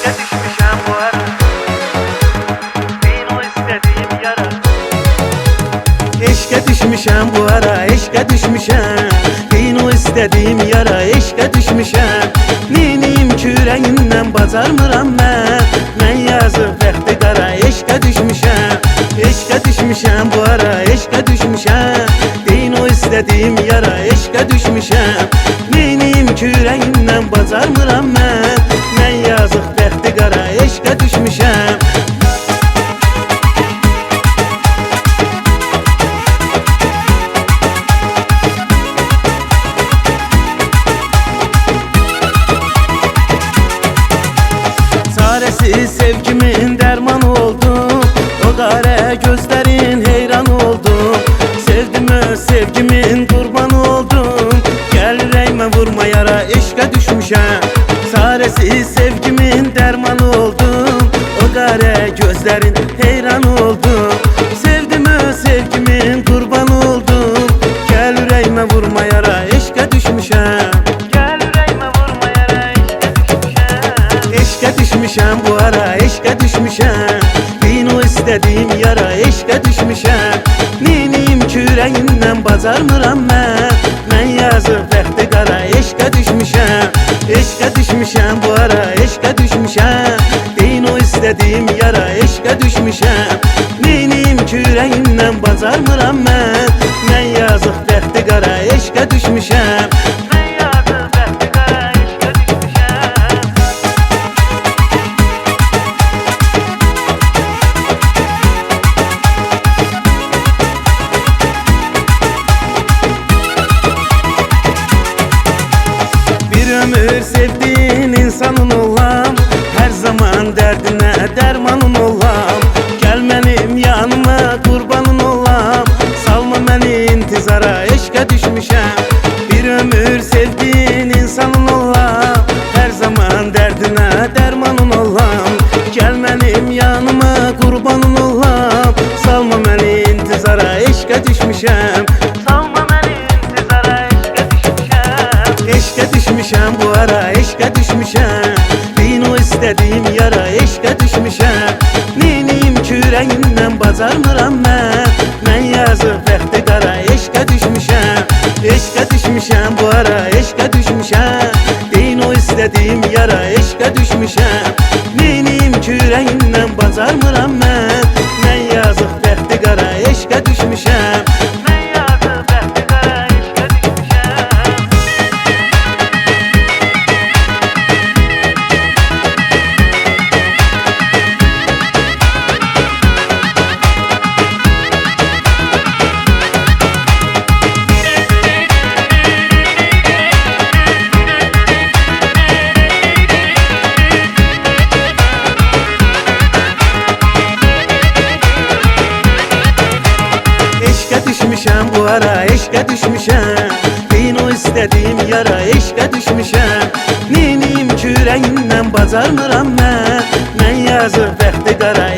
Eşke düşmüşem bu ara, değil o istediğim yara. Eşke düşmüşem bu ara, eşke düşmüşem, değil o istediğim yara. Eşke düşmüşem, neyniyim ki yüreğimden bacarmıram ben yazıp bəxti qara. Eşke düşmüşem, eşke düşmüşem bu ara, eşke düşmüşem, değil o istediğim yara. Eşke düşmüşem, neyniyim ki yüreğimden bacarmıram ben yazıp bəxti qara. Eşke düşmüşem. Çaresiz sevgimin dermanı oldum, o qara gözlerin heyran oldum. Sevdim öz sevgimin kurbanı oldum, gel yüreğime vurma yara. Eşke düşmüşem, çaresiz sevgimin dermanı oldum, o qara gözlerin heyran oldum. Sevdim öz sevgimin kurbanı oldum, gel yüreğime vurma yara. Eşke düşmüşem, gel yüreğime vurma yara. Eşke düşmüşem bu ara, eşke düşmüşem, din o istediğim yara. Eşke düşmüşem, neyniyim ki yüreğimden bacarmıram ben yazıp bəxti qara. Eşke düşmüşem, eşke düşmüşem bu ara, eşke düşmüşem, din o istediğim yara. Eşke düşmüşem, neyniyim ki yüreğimden bacarmıram ben yazıp bəxti qara. Eşke düşmüşem. Ömür sevdiğin insanın olam, her zaman derdine dermanın olam. Gel benim yanıma kurbanın olam, salma beni intizara. Eşke düşmüşem, bir ömür sevdiğin insanın olam, her zaman derdine dermanın olam. Gel benim yanıma kurbanın olam, salma beni intizara. Eşke düşmüşem, salma beni intizara. Eşke düşmüşem bu ara, eşke düşmüşem, din o istediğim yara. Eşke düşmüşem, neyniyim ki yüreğimden bacarmıram ben yazıp bəxti qara. Eşke düşmüşem, eşke düşmüşem bu ara, eşke düşmüşem, din o istediğim yara. Eşke düşmüşem, neyniyim ki yüreğimden bacarmıram ben yazıp bəxti qara. Eşke düşmüşem. Eşke düşmüşem bu ara, eşke düşmüşem, din o istediğim yara. Eşke düşmüşem, neyniyim ki yüreğimden bacarmıram ben yazıp bəxti qara.